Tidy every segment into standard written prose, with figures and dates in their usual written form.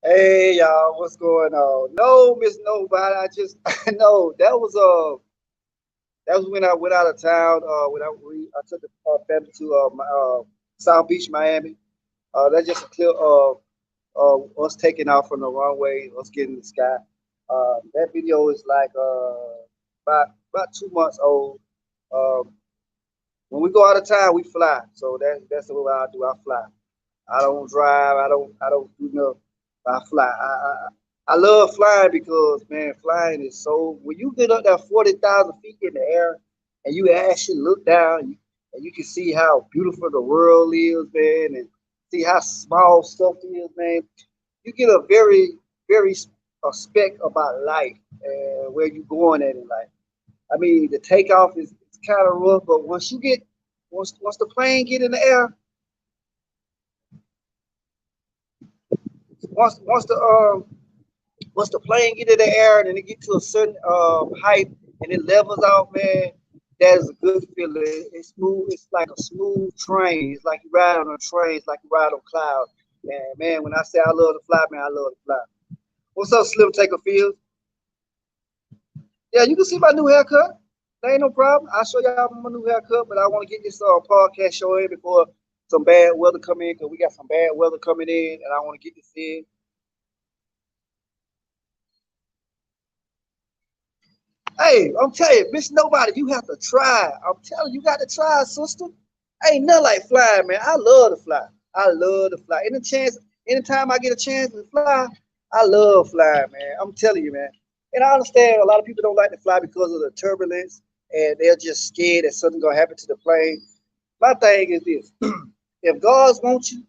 Hey y'all, what's going on? No, Miss Nobody. I just no. That was when I went out of town. I took the family to South Beach, Miami. That's just a clip of us taking off from the runway, us getting in the sky. That video is like about 2 months old. Um, when we go out of town, we fly. So that's the way I do. I fly. I don't drive. I don't do nothing. I fly. I love flying because man, flying is so. When you get up there 40,000 feet in the air, and you actually look down, and you can see how beautiful the world is, man, and see how small stuff is, man. You get a very a spec about life and where you going at in life. I mean, the takeoff is kind of rough, but once the plane get in the air, once the once the plane get in the air and then it get to a certain height and it levels out, man, that is a good feeling. It's smooth. It's like a smooth train. It's like you ride on a train. It's like you ride on clouds. And man, when I say I love to fly, man, I love to fly. What's up, Slim Taker Fields? Yeah, you can see my new haircut. That ain't no problem. I'll show y'all my new haircut, but I want to get this podcast show in before some bad weather come in because we got some bad weather coming in, and I want to get this in. Hey, I'm telling you, Miss Nobody, you have to try. I'm telling you, you got to try, sister. Ain't nothing like flying, man. I love to fly. I love to fly. Anytime I get a chance to fly, I love flying, man. I'm telling you, man. And I understand a lot of people don't like to fly because of the turbulence and they're just scared that something's gonna happen to the plane. My thing is this: if God wants you,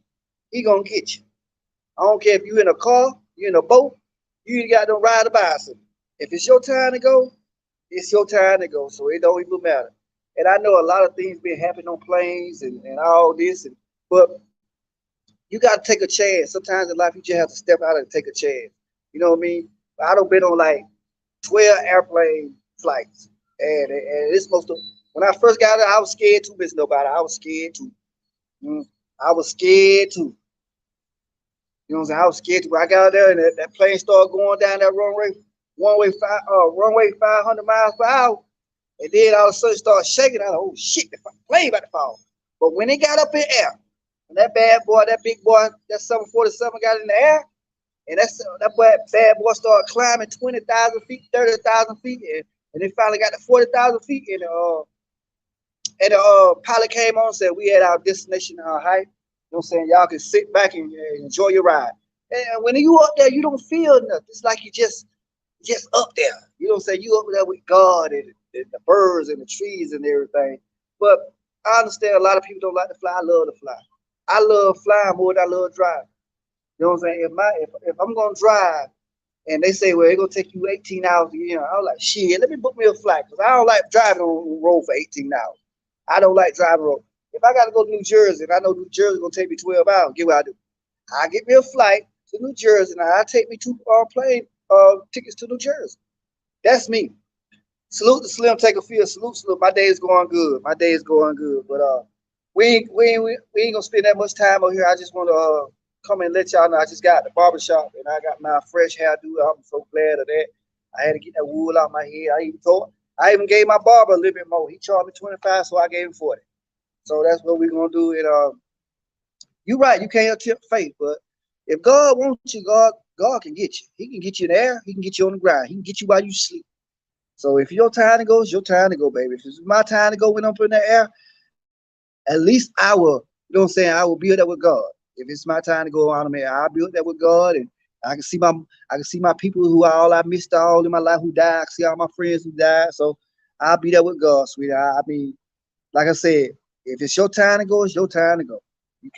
He gonna get you. I don't care if you in a car, you in a boat, you ain't got to ride a bicycle. If it's your time to go, it's your time to go. So it don't even matter. And I know a lot of things been happening on planes and all this, but you got to take a chance. Sometimes in life, you just have to step out and take a chance. You know what I mean? I don't been on like 12 airplane flights, and it's supposed to. When I first got it, I was scared to miss nobody. I was scared to. Mm, I was scared to. You know what I'm saying? I was scared to. I got out there and that plane started going down that runway 500 miles per hour, and then all of a sudden it started shaking. I was like, oh shit, the plane about to fall. But when it got up in air, and that bad boy, that big boy, that 747 got in the air, and that boy, bad boy started climbing 20,000 feet, 30,000 feet, and they finally got to 40,000 feet, and the pilot came on and said we had our destination height. You know what I'm saying? Y'all can sit back and enjoy your ride. And when you up there, you don't feel nothing. It's like you just up there. You know what I'm saying? You up there with God, and the birds and the trees and everything. But I understand a lot of people don't like to fly. I love to fly. I love flying more than I love driving. You know what I'm saying? If I'm gonna drive and they say, well, it's gonna take you 18 hours to get here, I was like, shit, let me book me a flight because I don't like driving on the road for 18 hours. I don't like driving road. If I gotta go to New Jersey and I know New Jersey gonna take me 12 hours, get what I do? I get me a flight to New Jersey and I take me two plane tickets to New Jersey. That's me. Salute to Slim, take a field. Salute. My day is going good. My day is going good. But we ain't gonna spend that much time over here. I just want to come and let y'all know I just got the barbershop and I got my fresh hairdo. I'm so glad of that. I had to get that wool out my head. I even gave my barber a little bit more. He charged me 25, so I gave him 40. So that's what we're gonna do. And you're right, you can't attempt fate, but if God wants you, God can get you. He can get you in the air, he can get you on the ground, he can get you while you sleep. So if your time to go, it's your time to go, baby. If it's my time to go when I'm up in the air, at least I will, you know what I'm saying, I will build that with God. If it's my time to go on the air, I'll build that with God, and I can see my people who are all I missed all in my life who died. I can see all my friends who died. So I'll be there with God, sweetheart. I mean, like I said, if it's your time to go, it's your time to go. You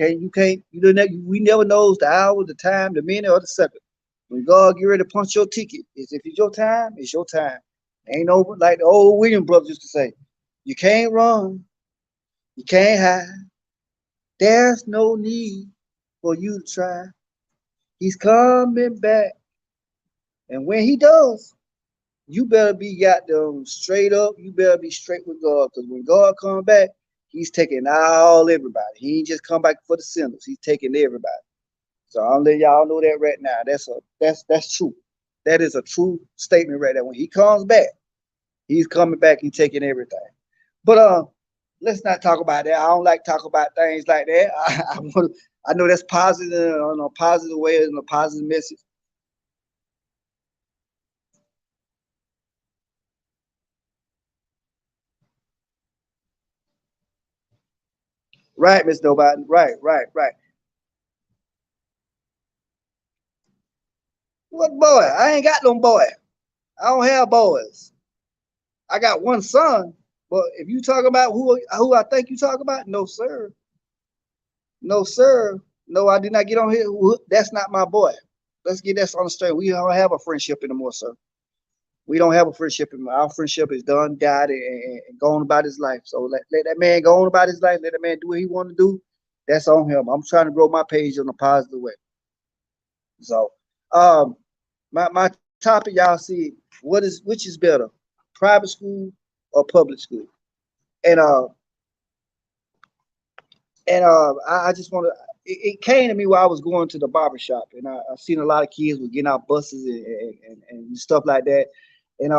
don't know, we never knows the hour, the time, the minute, or the second. When God get ready to punch your ticket, is if it's your time, it's your time. Ain't no like the old William brothers used to say, you can't run, you can't hide. There's no need for you to try. He's coming back, and when he does, you better be got them straight up. You better be straight with God, because when God comes back, He's taking all everybody. He ain't just come back for the sinners. He's taking everybody. So I'm letting y'all know that right now. That's true. That is a true statement right there. When He comes back, He's coming back. He's taking everything. But let's not talk about that. I don't like talk about things like that. I know that's positive in a positive way and a positive message. Right, Miss Nobody. Right. What boy? I ain't got no boy. I don't have boys. I got one son. But if you talk about who I think you talk about, no sir, no sir, no, I did not get on here. That's not my boy. Let's get that on the straight. We don't have a friendship anymore, sir. We don't have a friendship anymore. Our friendship is done, died, and gone about his life. So let that man go on about his life. Let that man do what he want to do. That's on him. I'm trying to grow my page in a positive way. So, um, my topic, y'all see, which is better, private school or public school? And I just want to. It came to me while I was going to the barber shop, and I seen a lot of kids were getting out buses and stuff like that. And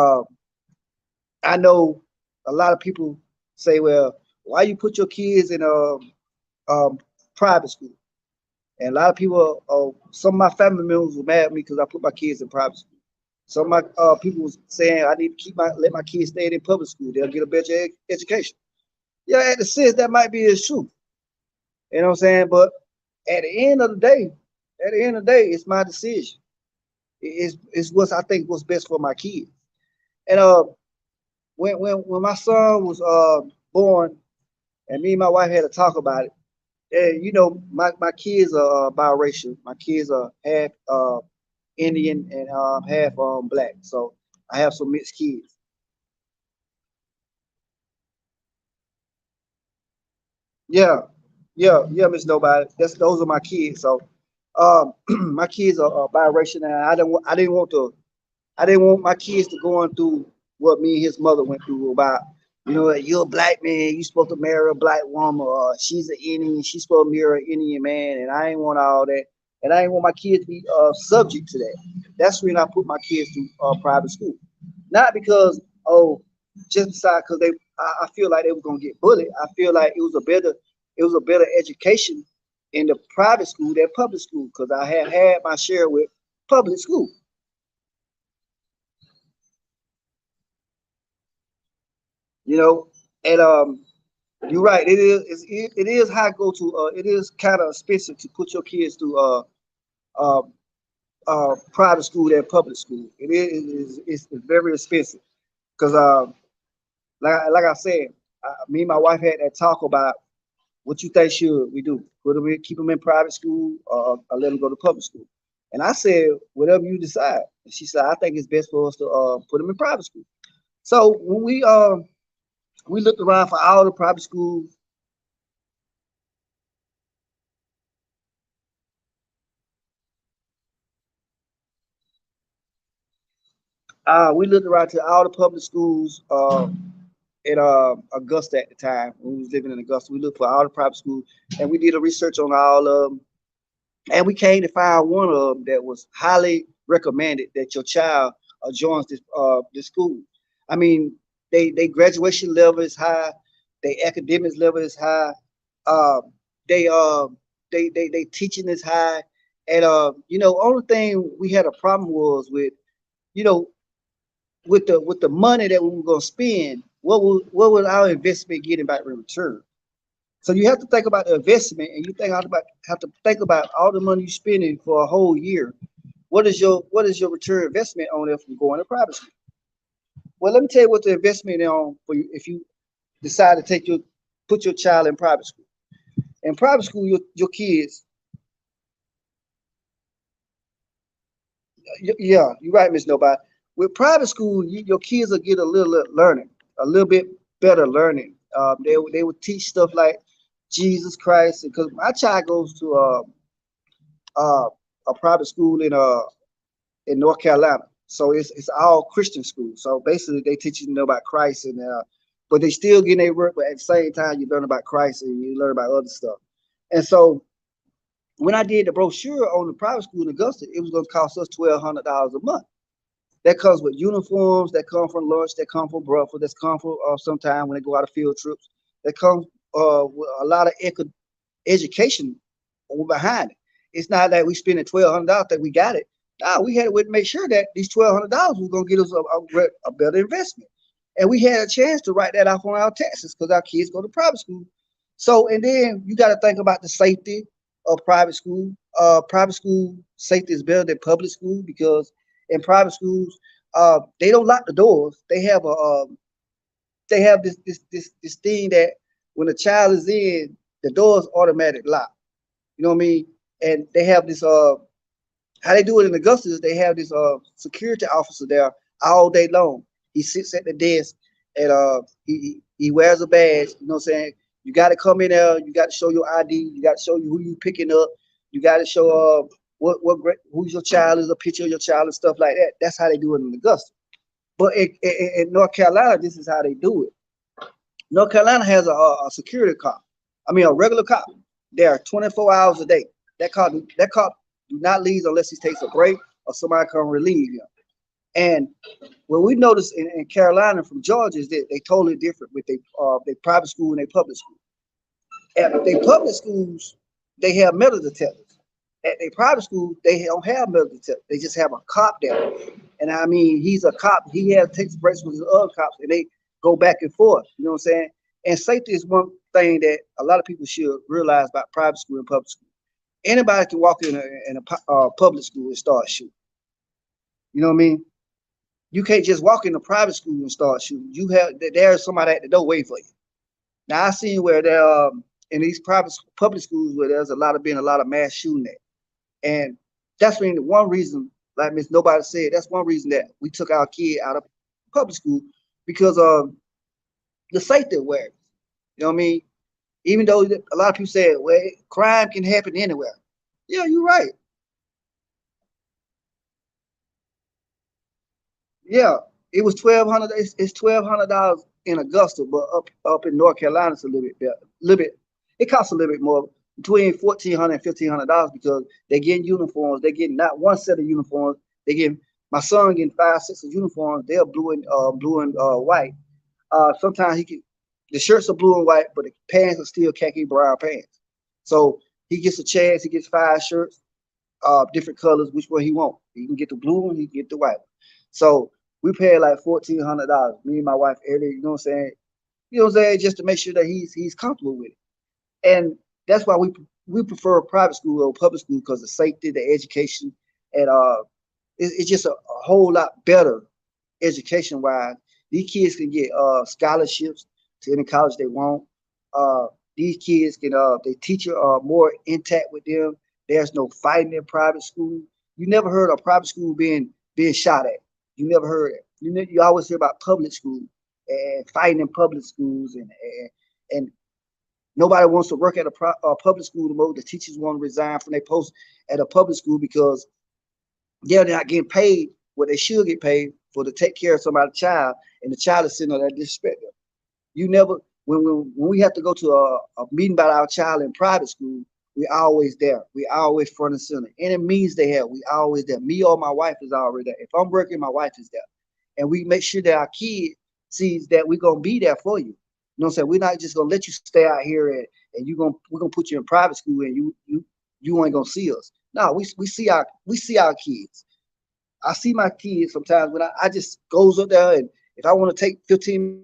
I know a lot of people say, well, why you put your kids in um, private school? And a lot of people, some of my family members were mad at me because I put my kids in private school. Some of my people was saying I need to let my kids stay in public school. They'll get a better education. Yeah, at the sense that might be his truth. You know what I'm saying? But at the end of the day, it's my decision. It's what I think was best for my kids. And when my son was born, and me and my wife had to talk about it. And my kids are biracial. My kids are half Indian and half black. So I have some mixed kids. Yeah, yeah, Miss Nobody. Those are my kids. So my kids are biracial, and I didn't want my kids to going through what me and his mother went through about, you're a black man, you supposed to marry a black woman, or she's an Indian, she's supposed to marry an Indian man, and I ain't want all that. And I ain't want my kids to be subject to that. That's when I put my kids through private school. Not because, just beside because I feel like they was gonna get bullied. I feel like it was a better education in the private school than public school because I have had my share with public school. You know, and you're right. It is high go to. It is kind of expensive to put your kids through uh, private school than public school. It's very expensive because like I said, me and my wife had that talk about what you think should we do? Put them in, keep them in private school, or let them go to public school? And I said, whatever you decide. And she said, I think it's best for us to put them in private school. So when we looked around for all the private schools, we looked around to all the public schools in Augusta at the time when we was living in Augusta. We looked for all the private schools, and we did a research on all of them, and we came to find one of them that was highly recommended that your child joins this school. I mean, they graduation level is high, they academics level is high, uh, they they teaching is high, and only thing we had a problem was with you know with the money that we were gonna spend, what was our investment getting back in return? So you have to think about the investment, and you have to think about all the money you're spending for a whole year. What is your return investment on it from going to private school? Well, let me tell you what the investment is on for you if you decide to put your child in private school. In private school, your kids, yeah, you're right, Miss Nobody. With private school, your kids will get learning, a little bit better learning. They would teach stuff like Jesus Christ, because my child goes to uh, a private school in North Carolina. So it's all Christian school. So basically, they teach you to know about Christ, but they still getting their work. But at the same time, you learn about Christ and you learn about other stuff. And so when I did the brochure on the private school in Augusta, it was going to cost us $1,200 a month. That comes with uniforms, that come from lunch, that come from breakfast, that's come from sometime when they go out of field trips. That comes with a lot of education behind it. It's not that we spending $1,200 that we got it. No, we had to make sure that these $1,200 was gonna get us a better investment, and we had a chance to write that off on our taxes because our kids go to private school. So, and then you got to think about the safety of private school. Private school safety is better than public school because in private schools, they don't lock the doors. They have this thing that when a child is in, the doors automatic lock. You know what I mean? And they have this how they do it in Augusta is they have this security officer there all day long. He sits at the desk and he wears a badge. You know what I'm saying? You got to come in there. You got to show your ID. You got to show you who you picking up. You got to show who's your child is, a picture of your child and stuff like that. That's how they do it in Augusta. But in North Carolina, this is how they do it. North Carolina has a security cop. I mean, a regular cop. There 24 hours a day. That cop do not leave unless he takes a break or somebody come relieve him. And what we noticed in Carolina from Georgia is that they totally different with their private school and their public school. At their public schools, they have metal detectors. At their private school, they don't have metal detectors. They just have a cop there. And I mean, he's a cop. He takes breaks with his other cops, and they go back and forth. You know what I'm saying? And safety is one thing that a lot of people should realize about private school and public school. Anybody can walk in a public school and start shooting. You know what I mean? You can't just walk in a private school and start shooting. There's somebody at the door waiting for you. Now I seen where there in these private public schools where there's been a lot of mass shooting at, and that's been one reason. Like Miss Nobody said, that's one reason that we took our kid out of public school because of the safety awareness. You know what I mean? Even though a lot of people say, well, crime can happen anywhere. Yeah, you're right. Yeah, it was 1,200. It's $1,200 in Augusta, but up in North Carolina, it's a little bit better. A little bit. It costs a little bit more, between $1,400 and $1,500 because they're getting uniforms. They're getting not one set of uniforms. They getting my son getting 5 sets of uniforms. They're blue and white. Sometimes the shirts are blue and white, but the pants are still khaki brown pants. So he gets a chance. He gets 5 shirts, different colors. Which one he want? He can get the blue one. He can get the white one. So we paid like $1,400. Me and my wife Eddie. You know what I'm saying? You know what I'm saying? Just to make sure that he's comfortable with it. And that's why we prefer private school or public school because the safety, the education, and it's just a whole lot better education wise. These kids can get scholarships to any college they want. These kids can the teacher are more intact with them. There's no fighting in private school. You never heard of private school being shot at. You never heard it. You always hear about public school and fighting in public schools and nobody wants to work at a public school the most. The teachers want to resign from their post at a public school because they're not getting paid what they should get paid for to take care of somebody's child, and the child is sitting on that disrespect them. You never when we have to go to a meeting about our child in private school, we always there. We always front and center. Any means they have, we always there. Me or my wife is already there. If I'm working, my wife is there. And we make sure that our kid sees that we're gonna be there for you. You know what I'm saying? We're not just gonna let you stay out here and we're gonna put you in private school and you ain't gonna see us. No, we see our kids. I see my kids sometimes when I just goes up there, and if I want to take 15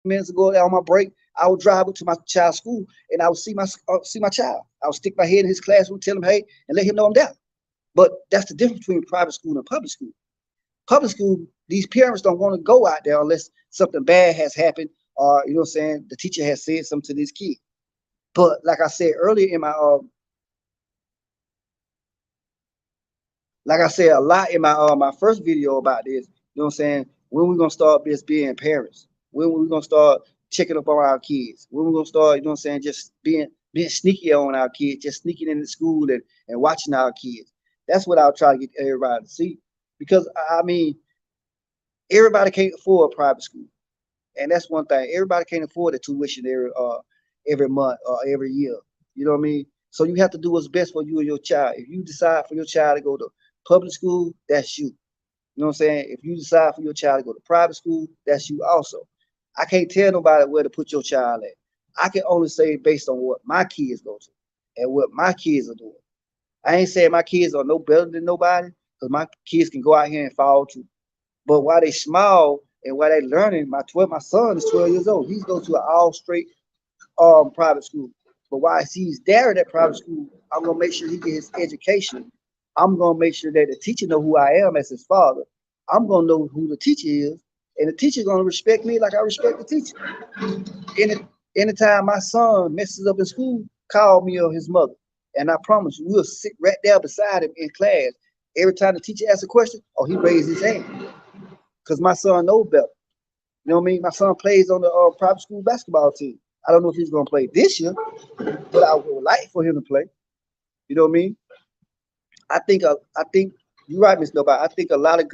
minutes to go there on my break, I will drive up to my child's school and I will see my child. I will stick my head in his classroom, tell him hey, and let him know I'm there. But that's the difference between private school and public school. Public school, these parents don't want to go out there unless something bad has happened, or you know what I'm saying, the teacher has said something to this kid. But like I said earlier in my like I said a lot in my first video about this, you know what I'm saying? When we gonna start just being parents? When we gonna start checking up on our kids? When we gonna start, you know what I'm saying, just being sneaky on our kids, just sneaking into school and watching our kids. That's what I'll try to get everybody to see. Because I mean, everybody can't afford private school. And that's one thing. Everybody can't afford the tuition every month or every year. You know what I mean? So you have to do what's best for you and your child. If you decide for your child to go to public school, that's you. You know what I'm saying? If you decide for your child to go to private school, that's you also. I can't tell nobody where to put your child at. I can only say based on what my kids go to and what my kids are doing. I ain't saying my kids are no better than nobody, because my kids can go out here and fall too. But while they small and while they learning, my son is 12 years old. He's going to an all straight private school. But while he's there in that private school, I'm gonna make sure he get his education. I'm gonna make sure that the teacher know who I am as his father. I'm gonna know who the teacher is, and the teacher gonna respect me like I respect the teacher. Any anytime my son messes up in school, call me or his mother, and I promise you, we'll sit right there beside him in class. Every time the teacher asks a question, or he raises his hand, because my son knows better. You know what I mean? My son plays on the private school basketball team. I don't know if he's gonna play this year, but I would like for him to play. You know what I mean? I think you're right, Miss Nobody. I think a lot of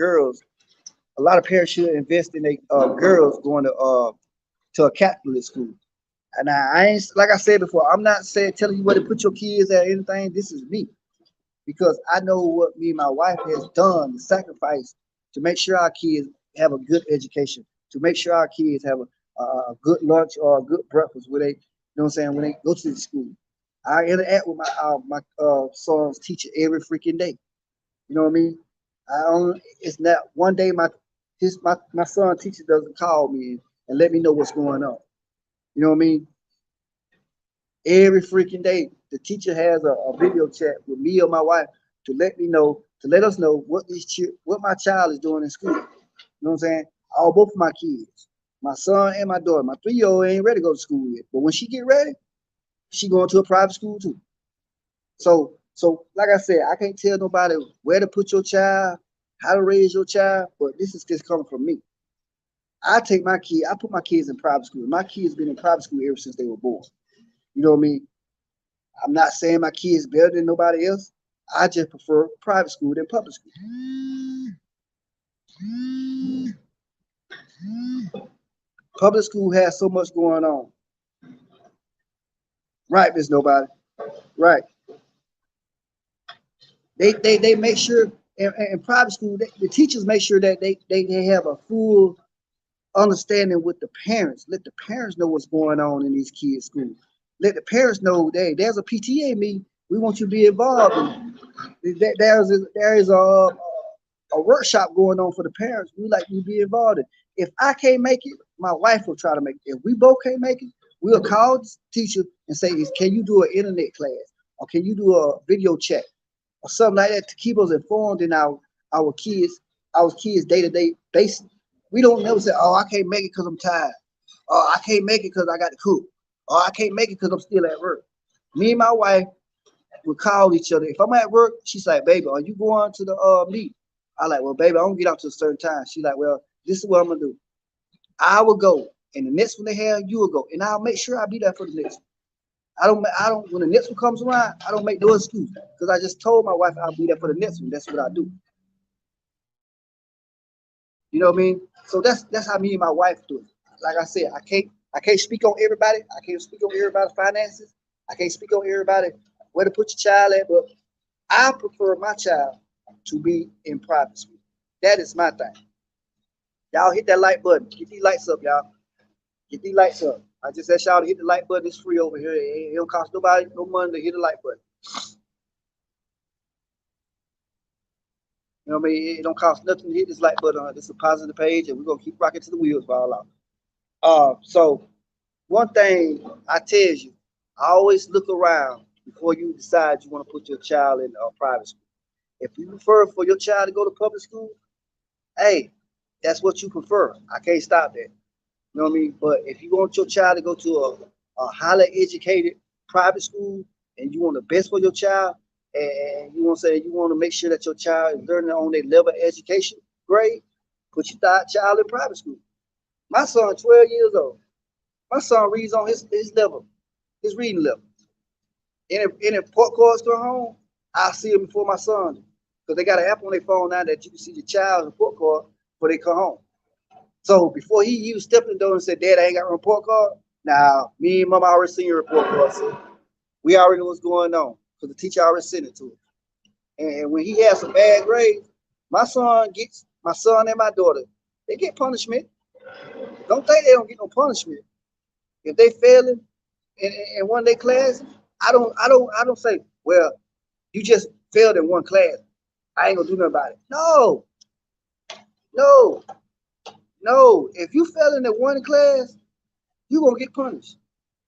parents should invest in their girls going to a Catholic school. And I ain't like I said before. I'm not saying telling you where to put your kids at or anything. This is me because I know what me and my wife has done, the sacrifice to make sure our kids have a good education, to make sure our kids have a good lunch or a good breakfast where they, you know what I'm saying, when they go to the school. I interact with my son's teacher every freaking day. You know what I mean? I only it's not one day my son teacher doesn't call me and let me know what's going on. You know what I mean? Every freaking day, the teacher has a video chat with me or my wife to let me know, to let us know what my child is doing in school. You know what I'm saying? All both of my kids, my son and my daughter. My 3-year old ain't ready to go to school yet, but when she get ready, she going to a private school too. So like I said, I can't tell nobody where to put your child, how to raise your child, but this is just coming from me. I put my kids in private school. My kids been in private school ever since they were born. You know what I mean? I'm not saying my kids better than nobody else. I just prefer private school than public school. Public school has so much going on. Right, Miss Nobody. Right. They make sure in private school the teachers make sure that they have a full understanding with the parents. Let the parents know what's going on in these kids' schools. Let the parents know, hey, there's a PTA meeting. We want you to be involved in. There is a workshop going on for the parents. We like you to be involved in. If I can't make it, my wife will try to make it. If we both can't make it, we'll call the teacher and say, can you do an internet class? Or can you do a video chat? Or something like that to keep us informed in our kids day-to-day basis. We don't never say, oh, I can't make it because I'm tired. Oh, I can't make it because I got to cook. Oh, I can't make it because I'm still at work. Me and my wife would call each other. If I'm at work, she's like, baby, are you going to the meet? I like, well, baby, I don't get out to a certain time. She's like, well, this is what I'm gonna do. I will go, and the next one they have, you will go, and I'll make sure I'll be there for the next one. I don't. When the next one comes around, I don't make no excuse because I just told my wife I'll be there for the next one. That's what I do. You know what I mean? So that's how me and my wife do it. Like I said, I can't speak on everybody. I can't speak on everybody's finances. I can't speak on everybody where to put your child at, but I prefer my child to be in private school. That is my thing. Y'all hit that like button. Get these lights up, y'all. Get these lights up. I just asked y'all to hit the like button. It's free over here. It don't cost nobody no money to hit the like button. You know what I mean? It don't cost nothing to hit this like button. This is a positive page, and we're gonna keep rocking to the wheels fall out. So one thing I tell you, I always look around before you decide you want to put your child in a private school. If you prefer for your child to go to public school, hey, that's what you prefer. I can't stop that. You know what I mean? But if you want your child to go to a highly educated private school and you want the best for your child, and you want to say you want to make sure that your child is learning on their level of education grade, put your child in private school. My son, 12 years old. My son reads on his level, his reading level. Any report cards come home, I'll see them before my son. Because they got an app on their phone now that you can see your child's report card before they come home. So before he even stepped in the door and said, Dad, I ain't got a report card. Now, me and Mama already seen your report card. So we already know what's going on because the teacher already sent it to him. And when he has some bad grades, my son and my daughter, they get punishment. Don't think they don't get no punishment. If they failing in one of their class, I don't say, well, you just failed in one class. I ain't gonna do nothing about it. No, no, no. If you fail in that one class, you're gonna get punished.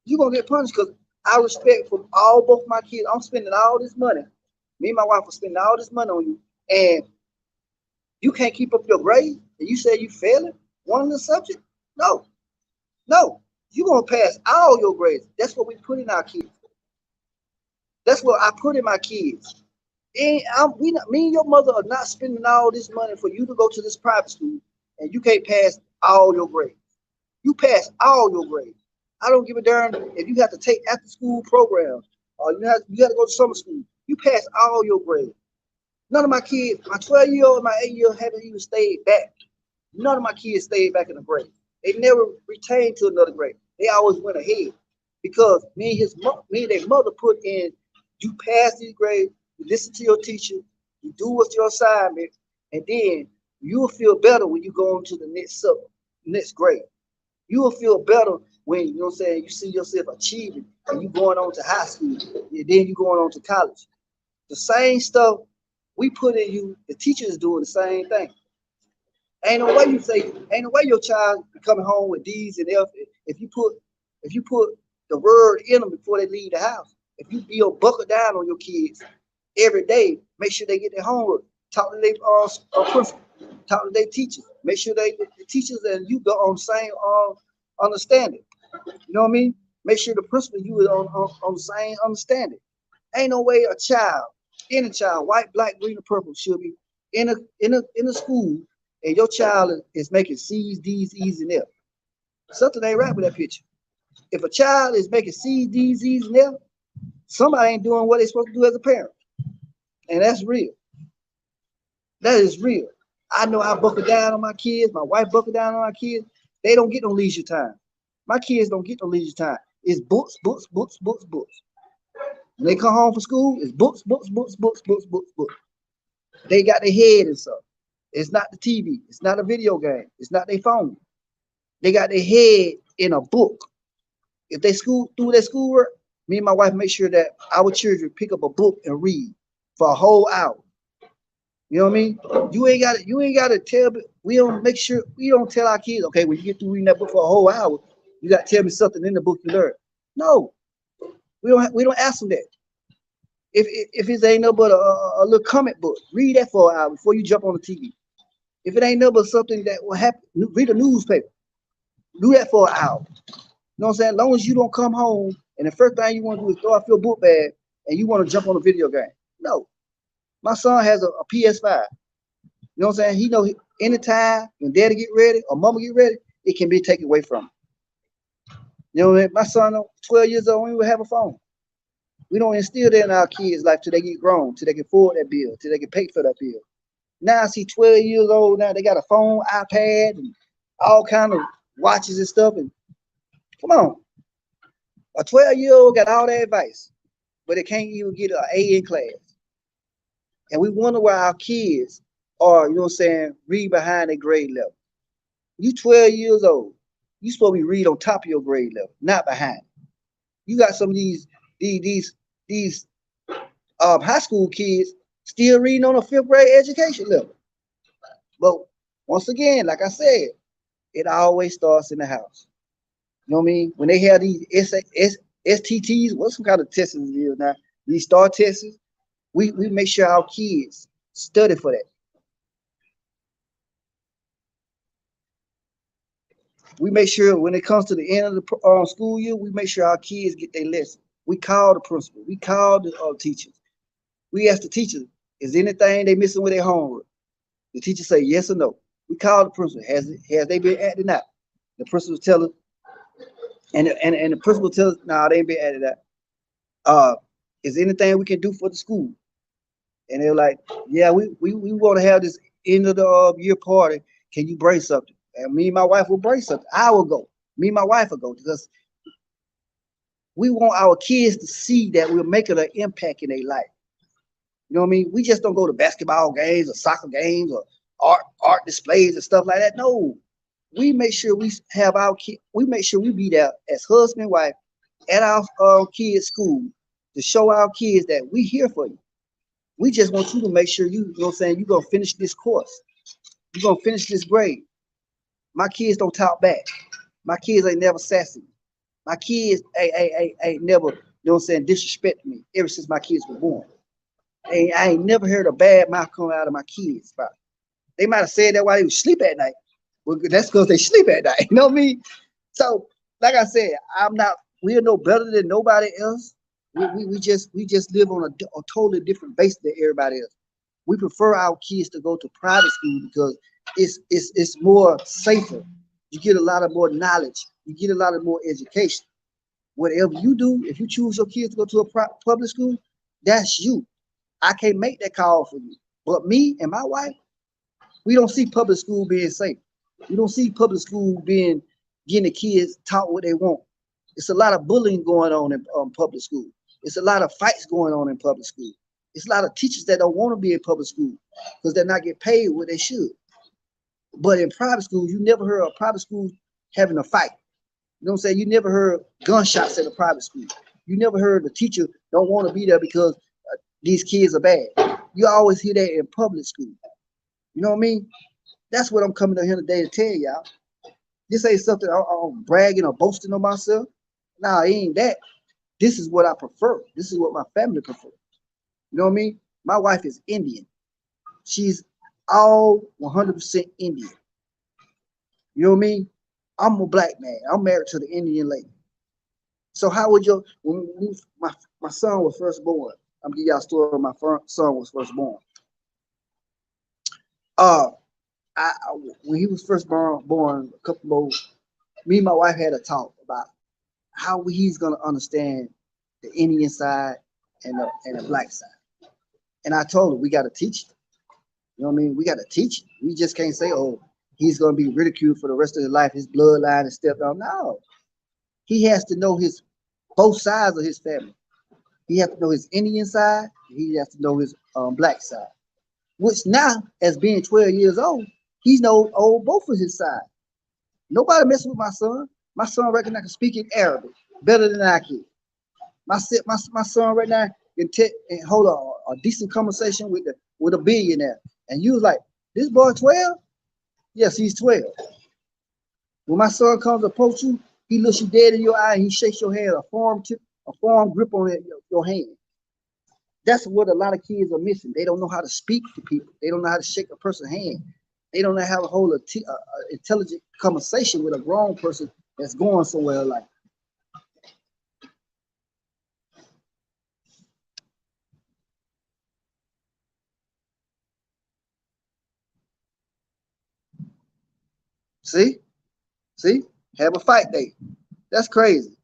You're gonna get punished because I respect from both my kids. I'm spending all this money. Me and my wife are spending all this money on you, and you can't keep up your grade, and you say you failing one of the subject. No, no. You're gonna pass all your grades. That's what we put in our kids. That's what I put in my kids. And me and your mother are not spending all this money for you to go to this private school and you can't pass all your grades. You pass all your grades. I don't give a darn if you have to take after school programs or you have to go to summer school. You pass all your grades. None of my kids, my 12-year-old and my 8-year-old haven't even stayed back. None of my kids stayed back in the grade. They never retained to another grade. They always went ahead because me and their mother put in, you pass these grades, you listen to your teacher, you do what's your assignment, and then you'll feel better when you go on to the next grade. You will feel better when, you know what I'm saying, you see yourself achieving and you going on to high school, and then you going on to college. The same stuff we put in you, the teacher is doing the same thing. Ain't no way your child be coming home with D's and F if you put the word in them before they leave the house. If you be buckle down on your kids every day, make sure they get their homework. Talk to their principal, talk to their teachers. Make sure the teachers and you go on the same understanding. You know what I mean? Make sure the principal you is on the same understanding. Ain't no way any child, white, black, green, or purple, should be in a school and your child is making C's, D's, E's, and F. Something ain't right with that picture. If a child is making C's, D's, E's, and F, somebody ain't doing what they're supposed to do as a parent. And that's real. That is real. I know I buckle down on my kids. My wife buckle down on our kids. They don't get no leisure time. My kids don't get no leisure time. It's books, books, books, books, books. When they come home from school, it's books, books, books, books, books, books, books. They got their head and stuff. It's not the TV. It's not a video game. It's not their phone. They got their head in a book. If they do their schoolwork, me and my wife make sure that our children pick up a book and read for a whole hour. You know what I mean? You ain't gotta tell me. We don't tell our kids, okay, when you get through reading that book for a whole hour, you gotta tell me something in the book you learned. No, we don't ask them that. If it ain't no but a little comic book, read that for an hour before you jump on the TV. If it ain't nothing but something that will happen, read a newspaper. Do that for an hour. You know what I'm saying? As long as you don't come home and the first thing you want to do is throw off your book bag and you want to jump on a video game. No. My son has a PS5. You know what I'm saying? He know anytime when daddy get ready or mama get ready, it can be taken away from him. You know what I mean? My son, 12 years old, we will have a phone. We don't instill that in our kids' life till they get grown, till they can afford that bill, till they can pay for that bill. Now I see 12 years old now, they got a phone, iPad, and all kind of watches and stuff. And come on, a 12-year-old got all that advice, but they can't even get an A in class. And we wonder why our kids are, you know what I'm saying, read behind their grade level. You 12 years old, you supposed to be read on top of your grade level, not behind. You got some of these high school kids still reading on a fifth grade education level. But once again, like I said, it always starts in the house. You know what I mean? When they have these STTs, what some kind of tests it is now? These STAR tests, we make sure our kids study for that. We make sure when it comes to the end of the school year, we make sure our kids get their lesson. We call the principal. We call the teachers. We ask the teachers, is anything they missing with their homework? The teacher say yes or no. We call the principal. Has they been acting out? The principal tell us, and the principal tells us, no, nah, they ain't been acting out. Is anything we can do for the school? And they're like, yeah, we want to have this end of the year party. Can you bring something? And me and my wife will bring something. I will go. Me and my wife will go because we want our kids to see that we're making an impact in their life. You know what I mean? We just don't go to basketball games or soccer games or art displays and stuff like that. No, we make sure we have our kids. We make sure we be there as husband and wife at our kids' school to show our kids that we here for you. We just want you to make sure you know what I'm saying, you're gonna finish this course. You're gonna finish this grade. My kids don't talk back. My kids ain't never sassy. My kids ain't never, you know what I'm saying, disrespect me ever since my kids were born. I ain't never heard a bad mouth come out of my kids. But they might have said that while they was sleep at night. Well, that's because they sleep at night. You know what I mean? So, like I said, we're no better than nobody else. We just live on a totally different base than everybody else. We prefer our kids to go to private school because it's more safer. You get a lot of more knowledge. You get a lot of more education. Whatever you do, if you choose your kids to go to a public school, that's you. I can't make that call for you. But me and my wife, we don't see public school being safe. We don't see public school being getting the kids taught what they want. It's a lot of bullying going on in public school. It's a lot of fights going on in public school. It's a lot of teachers that don't want to be in public school because they're not getting paid what they should. But in private schools, you never heard of private schools having a fight. You know what I'm saying? You never heard gunshots at a private school. You never heard the teacher don't want to be there because these kids are bad. You always hear that in public school. You know what I mean? That's what I'm coming to here today to tell y'all. This ain't something I'm bragging or boasting on myself. Nah, it ain't that. This is what I prefer. This is what my family prefer. You know what I mean? My wife is Indian. She's all 100% Indian. You know what I mean? I'm a black man. I'm married to the Indian lady. So how would when my son was first born? I'm gonna give y'all a story. My son was first born. Uh, when he was first born, a couple more, me and my wife had a talk about how he's gonna understand the Indian side and the black side. And I told her we got to teach him. You know what I mean? We got to teach him. We just can't say, oh, he's gonna be ridiculed for the rest of his life. His bloodline is stepped on. No, he has to know his both sides of his family. He has to know his Indian side. He has to know his black side. Which now, as being 12 years old, he's know both of his sides. Nobody messing with my son. My son reckon I can speak in Arabic better than I can. My son right now can hold a decent conversation with a billionaire. And you was like, this boy 12? Yes, he's 12. When my son comes to approach you, he looks you dead in your eye and he shakes your hand, a firm grip on your hand. That's what a lot of kids are missing. They don't know how to speak to people. They don't know how to shake a person's hand. They don't have a whole intelligent conversation with a grown person that's going somewhere like. See, see, have a fight day. That's crazy.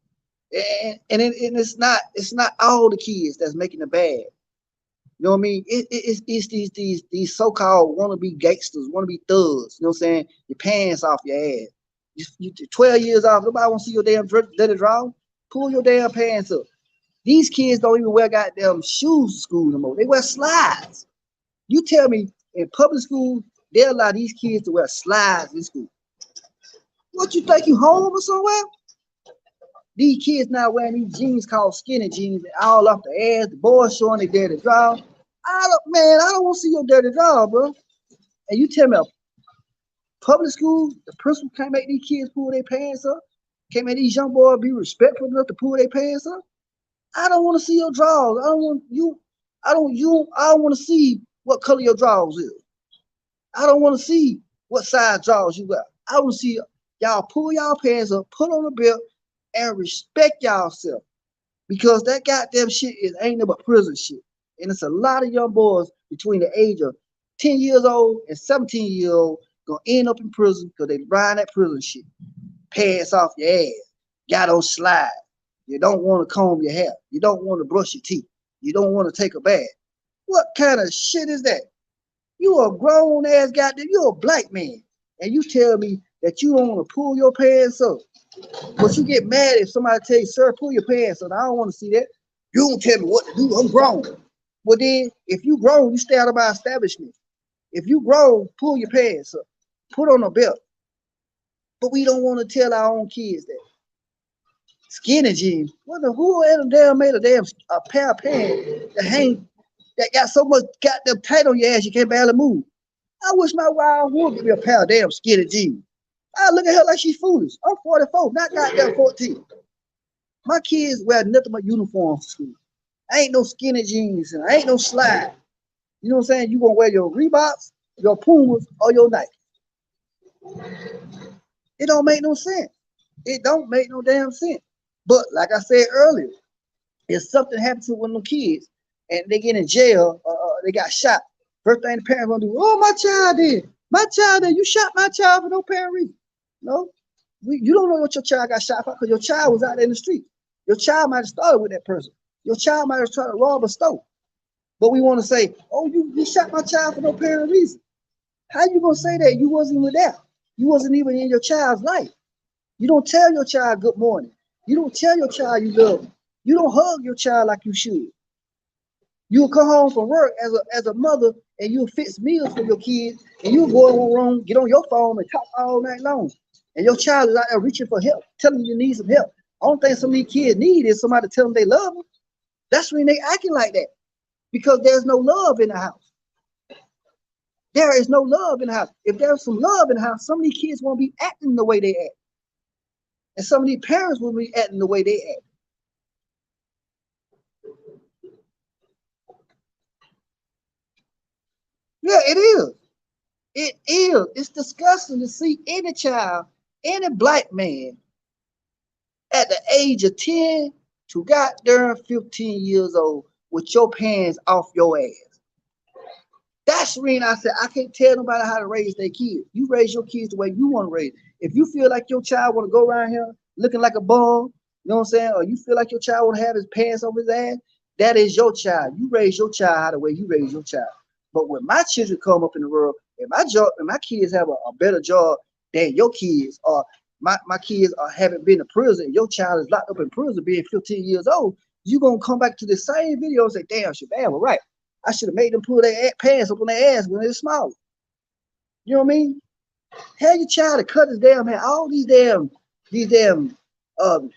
And it's not all the kids that's making it bad. You know what I mean? It's these so-called wannabe gangsters, wannabe thugs. You know what I'm saying? Your pants off your ass. You 12 years off. Nobody want to see your damn dirty draw. Pull your damn pants up. These kids don't even wear goddamn shoes to school no more. They wear slides. You tell me in public school they allow these kids to wear slides in school. What you think you home or somewhere? These kids now wearing these jeans called skinny jeans and all off the ass. The boys showing their dirty draw. I don't want to see your dirty draw, bro. And you tell me, public school, the principal can't make these kids pull their pants up. Can't make these young boys be respectful enough to pull their pants up. I don't want to see your drawers. I don't want you. I don't want to see what color your drawers is. I don't want to see what size drawers you got. I want to see y'all pull y'all pants up, put on a belt, and respect y'all self. Because that goddamn shit ain't no but prison shit. And it's a lot of young boys between the age of 10 years old and 17 years old gonna end up in prison because they riding that prison shit. Pants off your ass. Got on slide. You don't want to comb your hair. You don't want to brush your teeth. You don't want to take a bath. What kind of shit is that? You a grown ass goddamn, you a black man. And you tell me that you don't want to pull your pants up. But you get mad if somebody tell you, sir, pull your pants up. I don't want to see that. You don't tell me what to do. I'm grown. Well then, if you grown, you stay out of my establishment. If you grown, pull your pants up. Put on a belt. But we don't want to tell our own kids that. Skinny jeans. What the who ever damn made a pair of pants that hang that got so much goddamn tight on your ass you can't barely move. I wish my wild would give me a pair of damn skinny jeans. I look at her like she's foolish. I'm 44, not goddamn 14. My kids wear nothing but uniforms to school. I ain't no skinny jeans and I ain't no slide. You know what I'm saying? You gonna wear your Reeboks, your Pumas, or your Nike. It don't make no sense. It don't make no damn sense. But like I said earlier, if something happens to one of them kids and they get in jail, they got shot. First thing the parents gonna do, oh my child did, you shot my child for no apparent reason. No, you don't know what your child got shot for because your child was out there in the street. Your child might have started with that person. Your child might have tried to rob a store. But we want to say, oh, you shot my child for no apparent reason. How you gonna say that? You wasn't even there. You wasn't even in your child's life. You don't tell your child good morning. You don't tell your child you love them. You don't hug your child like you should. You'll come home from work as a mother and you'll fix meals for your kids and you'll go in one room, get on your phone and talk all night long. And your child is out there reaching for help, telling you need some help. Only thing some of these kids need is somebody to tell them they love them. That's when they acting like that because there's no love in the house. There is no love in the house. If there's some love in the house, some of these kids won't be acting the way they act. And some of these parents will be acting the way they act. Yeah, it is. It is. It's disgusting to see any child, any black man at the age of 10 to goddamn 15 years old with your pants off your ass. That's the reason I said I can't tell nobody how to raise their kids. You raise your kids the way you want to raise. If you feel like your child want to go around here looking like a bum, you know what I'm saying? Or you feel like your child want to have his pants over his ass, that is your child. You raise your child the way you raise your child. But when my children come up in the world, and my kids have a better job than your kids, or my kids haven't been to prison, your child is locked up in prison being 15 years old, you gonna come back to the same video and say, damn, Shabab was right. I should have made them pull their pants up on their ass when they're small. You know what I mean? Have your child to cut his damn hair. All these damn um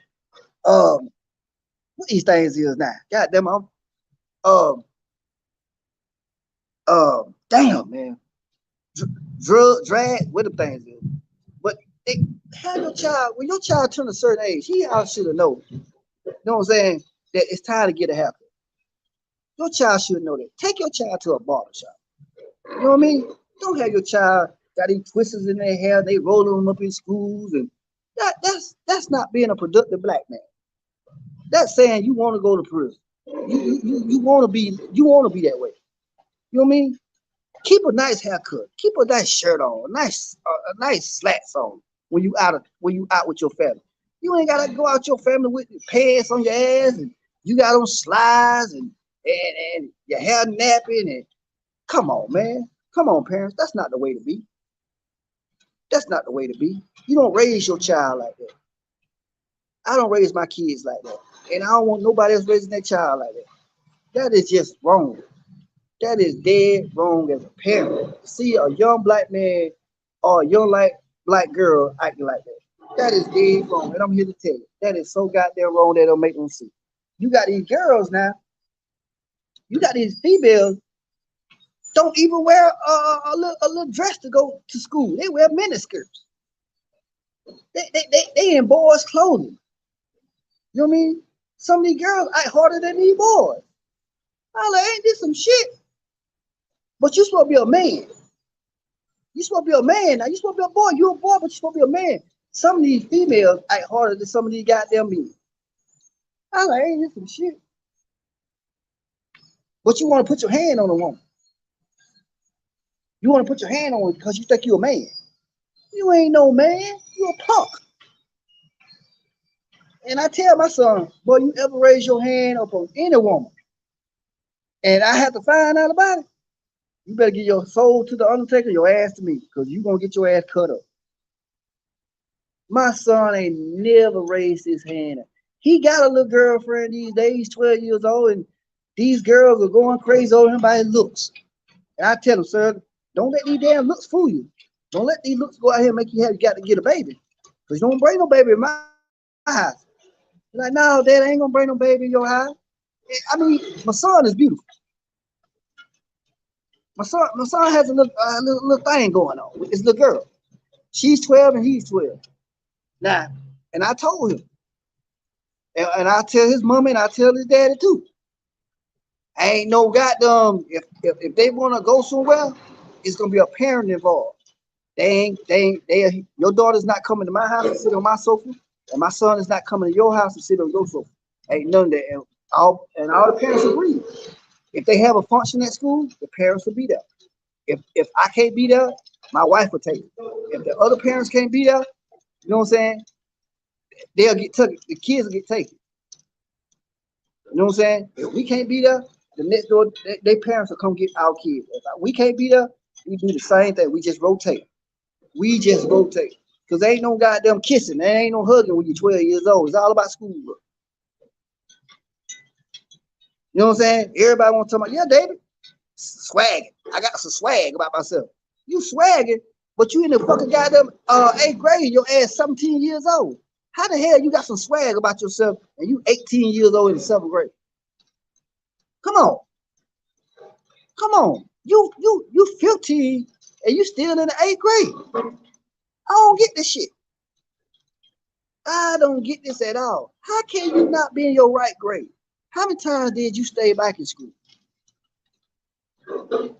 what these things is now. God damn, um damn man. Drag, what the things is. But they have your child, when your child turn a certain age, he should have known. You know what I'm saying? That it's time to get a haircut. Your child should know that. Take your child to a barber shop. You know what I mean? Don't have your child got these twisters in their hair, they rolling them up in schools, and that's not being a productive black man. That's saying you want to go to prison. You want to be that way. You know what I mean? Keep a nice haircut. Keep a nice shirt on. A nice slacks on when you out with your family. You ain't gotta go out your family with pants on your ass and you got on slides and your hair napping and come on, man. Come on, parents. That's not the way to be. That's not the way to be. You don't raise your child like that. I don't raise my kids like that. And I don't want nobody else raising their child like that. That is just wrong. That is dead wrong as a parent. See a young black man or a young black girl acting like that. That is dead wrong. And I'm here to tell you, that is so goddamn wrong that don't make them see. You got these girls now. You got these females don't even wear a little dress to go to school. They wear miniskirts. They in boys' clothing. You know what I mean? Some of these girls act harder than these boys. I'm like, ain't this some shit? But you supposed to be a man. You supposed to be a man. Now you supposed to be a boy. You a boy, but you supposed to be a man. Some of these females act harder than some of these goddamn men. I'm like, ain't this some shit? But you want to put your hand on a woman. You want to put your hand on it because you think you're a man. You ain't no man. You a punk. And I tell my son, boy, you ever raise your hand up on any woman, and I have to find out about it, you better give your soul to the Undertaker, your ass to me, because you're going to get your ass cut up. My son ain't never raised his hand. He got a little girlfriend these days, 12 years old, and these girls are going crazy over him by his looks. And I tell him, sir, don't let these damn looks fool you. Don't let these looks go out here and make you got to get a baby. Because you don't bring no baby in my house. Like, no, Dad, I ain't gonna bring no baby in your house. I mean, my son is beautiful. My son has a little thing going on with this little girl. She's 12 and he's 12. Now, and I told him, and I tell his mom and I tell his daddy too. I ain't no goddamn if they want to go somewhere, it's gonna be a parent involved. Your daughter's not coming to my house to sit on my sofa, and my son is not coming to your house to sit on your sofa. Ain't none of that. And all the parents agree. If they have a function at school, the parents will be there. If I can't be there, my wife will take it. If the other parents can't be there, you know what I'm saying? They'll get taken. The kids will get taken. You know what I'm saying? If we can't be there, the next door, their parents will come get our kids. If we can't be there, we do the same thing. We just rotate. We just rotate. Because there ain't no goddamn kissing. There ain't no hugging when you're 12 years old. It's all about schoolwork. You know what I'm saying? Everybody want to talk about, yeah, David, swagging. I got some swag about myself. You swagging, but you in the fucking goddamn 8th grade, your ass 17 years old. How the hell you got some swag about yourself and you 18 years old in the 7th grade? Come on. Come on. You 15 and you still in the 8th grade. I don't get this shit. I don't get this at all. How can you not be in your right grade? How many times did you stay back in school? I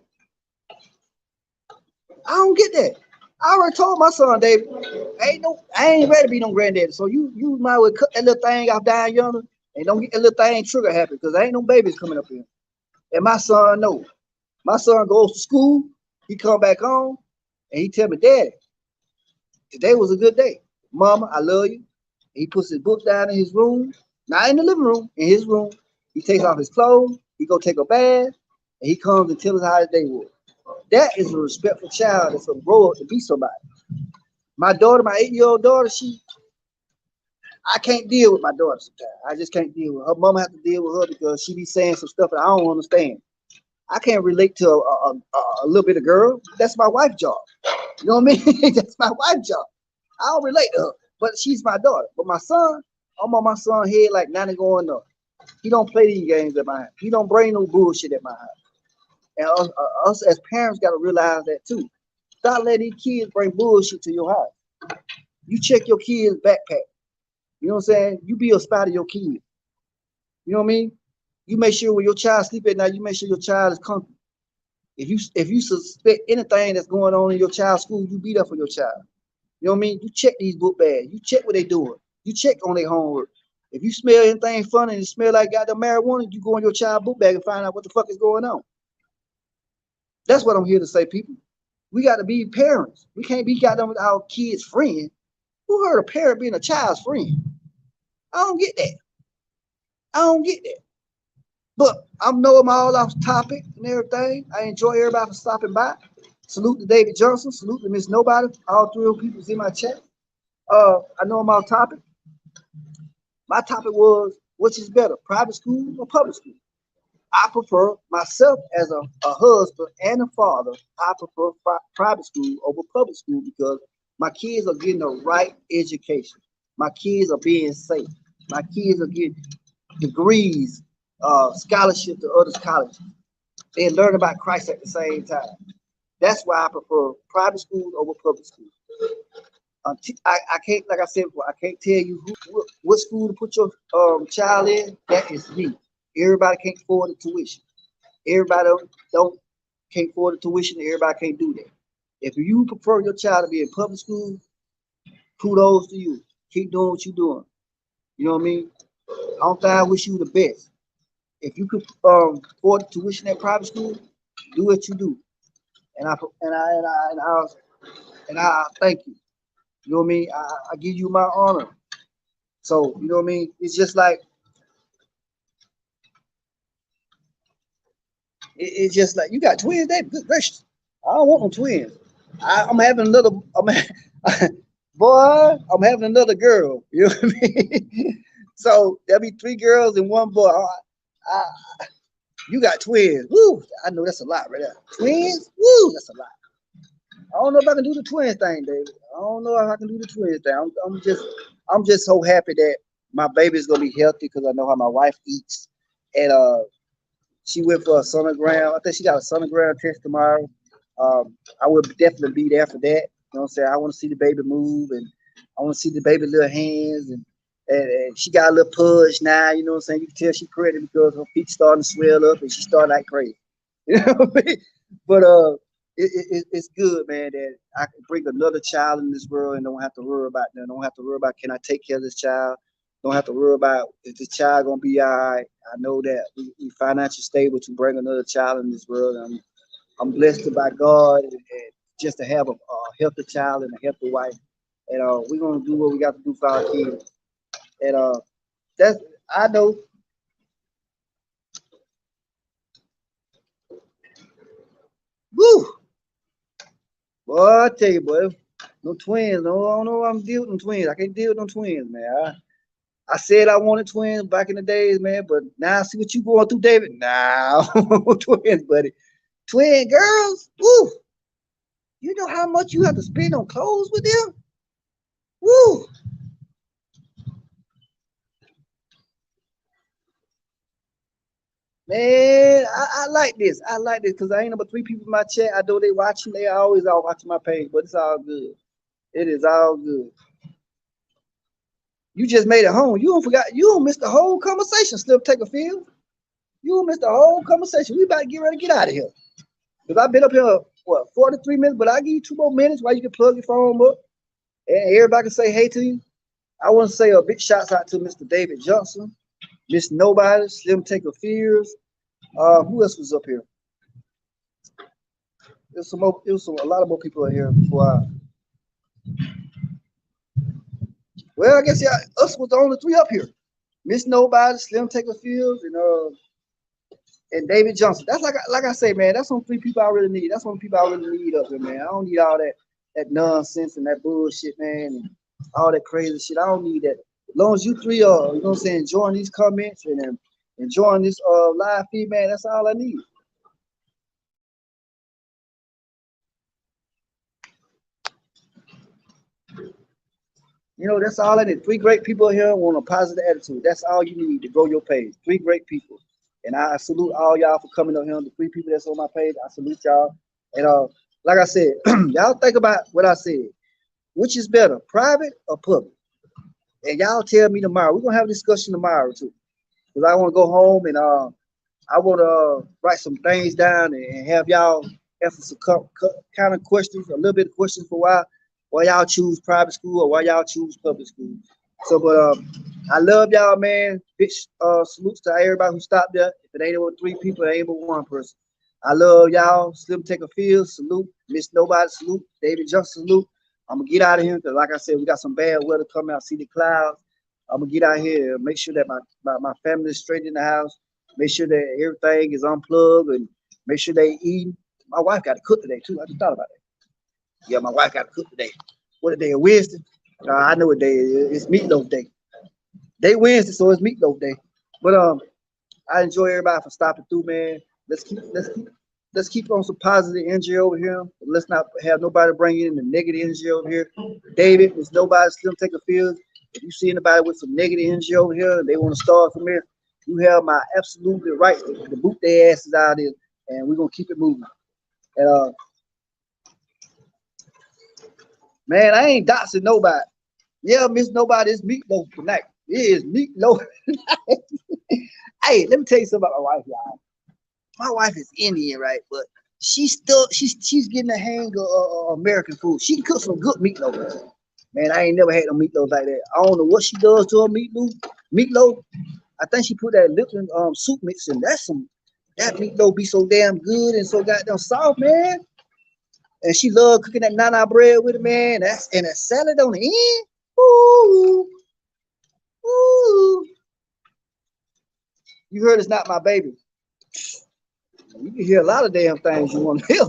don't get that. I already told my son, David, I ain't ready to be no granddaddy. So you might well cut that little thing off down yonder and don't get that little thing trigger happy because there ain't no babies coming up here. And my son knows. My son goes to school, he come back home, and he tell me, Daddy, today was a good day. Mama, I love you. He puts his book down in his room, not in the living room, in his room. He takes off his clothes, he go take a bath, and he comes and tells us how his day was. That is a respectful child that's gonna grow up to be somebody. My daughter, my 8-year-old daughter, I can't deal with my daughter sometimes. I just can't deal with her. Mama have to deal with her because she be saying some stuff that I don't understand. I can't relate to a little bit of girl. That's my wife's job. You know what I mean? That's my wife's job. I don't relate to her, but she's my daughter. But my son, I'm on my son's head like nothing going on. He don't play these games at my house. He don't bring no bullshit at my house. And us as parents got to realize that too. Stop letting these kids bring bullshit to your house. You check your kids' backpack. You know what I'm saying? You be a spot of your kids. You know what I mean? You make sure when your child sleep at night, you make sure your child is comfortable. If you suspect anything that's going on in your child's school, you be there for your child. You know what I mean? You check these book bags. You check what they doing. You check on their homework. If you smell anything funny and it smell like goddamn marijuana, you go in your child book bag and find out what the fuck is going on. That's what I'm here to say, people. We got to be parents. We can't be goddamn with our kids' friend. Who heard a parent being a child's friend? I don't get that. I don't get that. But I'm knowing all off topic and everything. I enjoy everybody for stopping by. Salute to David Johnson. Salute to Miss Nobody. All three of people's in my chat. I know I'm off topic. My topic was, which is better, private school or public school? I prefer myself as a husband and a father. I prefer private school over public school because my kids are getting the right education. My kids are being safe. My kids are getting degrees, scholarship to other colleges. They learn about Christ at the same time. That's why I prefer private schools over public schools. I can't, like I said before, I can't tell you what school to put your child in. That is me. Everybody can't afford the tuition. Everybody don't can't afford the tuition. Everybody can't do that. If you prefer your child to be in public school, kudos to you. Keep doing what you're doing. You know what I mean? I don't think I wish you the best. If you could afford the tuition at private school, do what you do. And I thank you. You know what I mean? I give you my honor. So, you know what I mean? It's just like, it's just like, you got twins, David. Good gracious. I don't want no twins. I'm having another, boy, I'm having another girl. You know what I mean? So there'll be three girls and one boy. I, you got twins. Woo, I know that's a lot right there. Twins? Woo, that's a lot. I don't know if I can do the twins thing, David. I don't know if I can do the twins thing. I'm just so happy that my baby's gonna be healthy because I know how my wife eats. And she went for a sonogram. I think she got a sonogram test tomorrow. I will definitely be there for that. You know what I'm saying? I want to see the baby move and I want to see the baby little hands and she got a little pudge now, you know what I'm saying? You can tell she pregnant because her feet starting to swell up and she started like crazy. You know what I mean? But it's good, man, that I can bring another child in this world and don't have to worry about them. Don't have to worry about can I take care of this child. Don't have to worry about if this child gonna be all right. I know that we financially stable to bring another child in this world. I'm blessed by God and just to have a healthy child and a healthy wife. And we're gonna do what we got to do for our kids. And that's I know. Woo! Boy, I tell you, boy, no twins. No, I don't know. I'm dealing with twins. I can't deal with no twins, man. I said I wanted twins back in the days, man, but now I see what you going through, David. Nah, twins, buddy. Twin girls, woo! You know how much you have to spend on clothes with them? Woo! Man, I like this. I like this because I ain't number three people in my chat. I know they watching. They always all watching my page, but it's all good. It is all good. You just made it home. You don't forgot. You don't miss the whole conversation. Still take a field. You don't miss the whole conversation. We about to get ready to get out of here. Because I've been up here, what, 43 minutes, but I'll give you 2 more minutes while you can plug your phone up and everybody can say hey to you. I want to say a big shout out to Mr. David Johnson, Miss Nobody, Slim Taker Fears. Who else was up here? There's some more, there was a lot of more people in here before well, I guess yeah, us was the only three up here. Miss Nobody, Slim Taker Fields, and David Johnson. That's like I say, man. That's some three people I really need. That's one people I really need up here, man. I don't need all that nonsense and that bullshit, man, and all that crazy shit. I don't need that. As long as you three are, you know what I'm saying, enjoying these comments and enjoying this live feed, man. That's all I need. You know, that's all I need. Three great people here want a positive attitude. That's all you need to grow your page. Three great people. And I salute all y'all for coming up here. The three people that's on my page, I salute y'all. And like I said, y'all think about what I said. Which is better, private or public? And y'all tell me tomorrow. We're gonna have a discussion tomorrow too. Because I want to go home and I want to write some things down and have y'all answer some kind of questions, a little bit of questions for why y'all choose private school or why y'all choose public school. So, but I love y'all, man. Big salutes to everybody who stopped there. If it ain't over 3 people, it ain't but 1 person. I love y'all. Slim Take a Field, salute. Miss Nobody, salute. David Johnson, salute. I'm gonna get out of here because, like I said, we got some bad weather coming out. See the clouds. I'm gonna get out here and make sure that my family is straight in the house. Make sure that everything is unplugged and make sure they eat. My wife got to cook today too. I just thought about that. Yeah, my wife got to cook today. What a day of Wednesday? I know what day it is. It's meatloaf day. Day Wednesday, so it's meatloaf day. But I enjoy everybody for stopping through, man. Let's keep on some positive energy over here. Let's not have nobody bring in the negative energy over here. David, there's nobody still take a field. If you see anybody with some negative energy over here and they want to start from here, you have my absolutely right to boot their asses out of here, and we're gonna keep it moving. And man, I ain't doxing nobody. Yeah, Miss Nobody, it's meatloaf tonight. It is meatloaf tonight. Hey, let me tell you something about my wife, y'all. My wife is Indian, right? But she's getting the hang of American food. She can cook some good meatloaf. Man, I ain't never had no meatloaf like that. I don't know what she does to her meatloaf. Meatloaf. I think she put that Lipton soup mix in. That meatloaf be so damn good and so goddamn soft, man. And she love cooking that nana bread with it, man. That's and a salad on the end. Ooh, ooh. You heard it's not my baby. You can hear a lot of damn things you want to hear,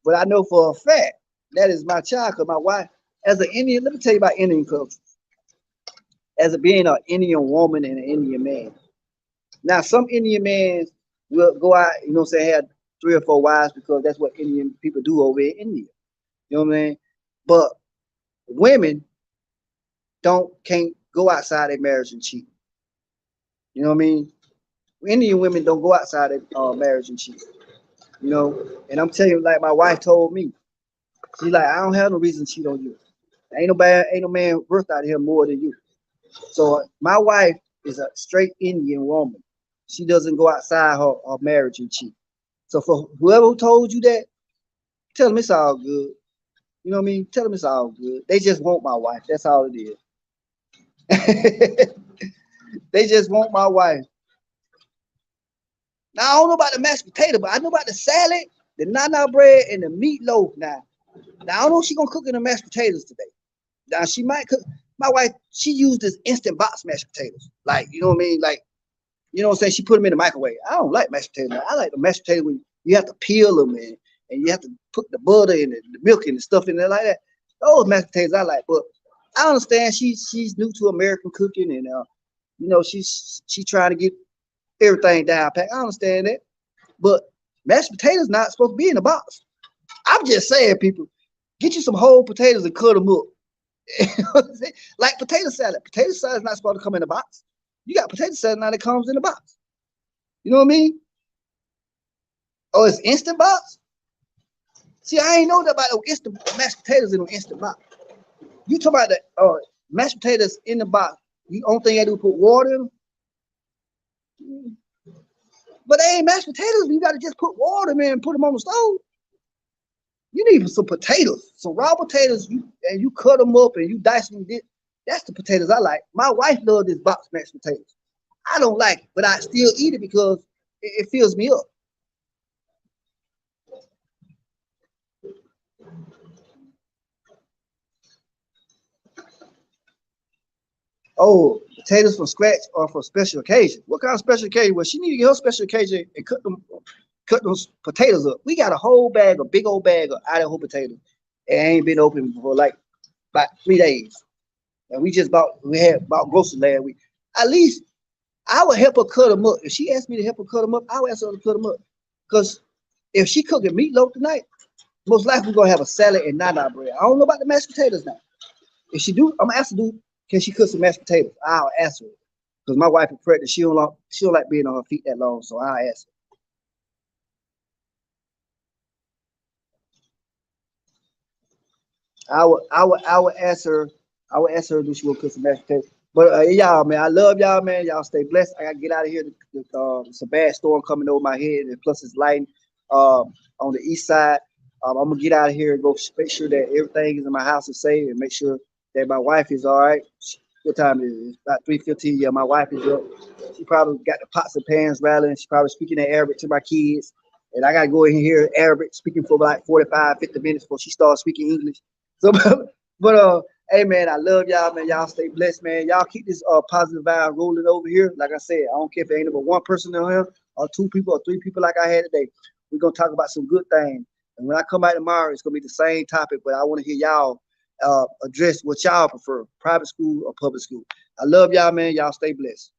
but I know for a fact that is my child. Cause my wife, as an Indian, let me tell you about Indian culture. As a being an Indian woman and an Indian man. Now, some Indian men will go out, have 3 or 4 wives because that's what Indian people do over in India. You know what I mean? But women can't go outside their marriage and cheat. You know what I mean? Indian women don't go outside their marriage and cheat. And I'm telling you, like my wife told me, she's like, I don't have no reason to cheat on you. Ain't no man worth out here more than you. So my wife is a straight Indian woman. She doesn't go outside her marriage and cheat. So for whoever told you that, tell them it's all good. You know what I mean? Tell them it's all good. They just want my wife. That's all it is. They just want my wife. Now I don't know about the mashed potato, but I know about the salad, the nana bread, and the meatloaf. Now I don't know if she's gonna cook in the mashed potatoes today. Now she might cook. My wife, she used this instant box mashed potatoes. Like, you know what I mean? Like, you know what I'm saying? She put them in the microwave. I don't like mashed potatoes. I like the mashed potatoes when you have to peel them and you have to put the butter and the milk and the stuff in there like that. Those mashed potatoes I like. But I understand she's new to American cooking and she's trying to get everything down pat. I understand that. But mashed potatoes not supposed to be in a box. I'm just saying, people, get you some whole potatoes and cut them up. Like potato salad. Potato salad is not supposed to come in a box. You got potato salad now that comes in a box. You know what I mean? Oh, it's instant box? See, I ain't know that about the instant mashed potatoes in an instant box. You talk about the mashed potatoes in the box. The only thing I do is put water in them. But they ain't mashed potatoes. You got to just put water in and put them on the stove. You need some potatoes, some raw potatoes, and you cut them up and you dice them. That's the potatoes I like. My wife loves this box mashed potatoes. I don't like it, but I still eat it because it fills me up. Oh, potatoes from scratch or for special occasion. What kind of special occasion? Well, she need to get her special occasion and cut those potatoes up. We got a whole bag, a big old bag of Idaho potatoes. It ain't been open for like about 3 days. And we had bought groceries last week. At least I would help her cut them up. If she asked me to help her cut them up, I would ask her to cut them up. Because if she cooking meatloaf tonight, most likely we're gonna have a salad and nana bread. I don't know about the mashed potatoes now. If she do, I'm gonna ask her do. Can she cook some mashed potatoes? I'll ask her because my wife is pregnant. She don't like being on her feet that long, so I'll ask her. I would ask her. I would ask her do she will cook some mashed potatoes. But y'all, man, I love y'all, man. Y'all stay blessed. I gotta get out of here. It's a bad storm coming over my head, and plus it's lighting on the east side. I'm gonna get out of here and go make sure that everything is in my house is safe, and make sure that my wife is all right. What time is it? It's about 3:15. Yeah, my wife is up. She probably got the pots and pans rattling. She's probably speaking in Arabic to my kids, and I gotta go in here Arabic, speaking for like 45, 50 minutes before she starts speaking English. So, but hey man, I love y'all, man. Y'all stay blessed, man. Y'all keep this positive vibe rolling over here. Like I said, I don't care if it ain't but one person in here, or two people, or three people like I had today. We're gonna talk about some good things. And when I come back tomorrow, it's gonna be the same topic, but I want to hear y'all address what y'all prefer, private school or public school. I love y'all, man. Y'all stay blessed.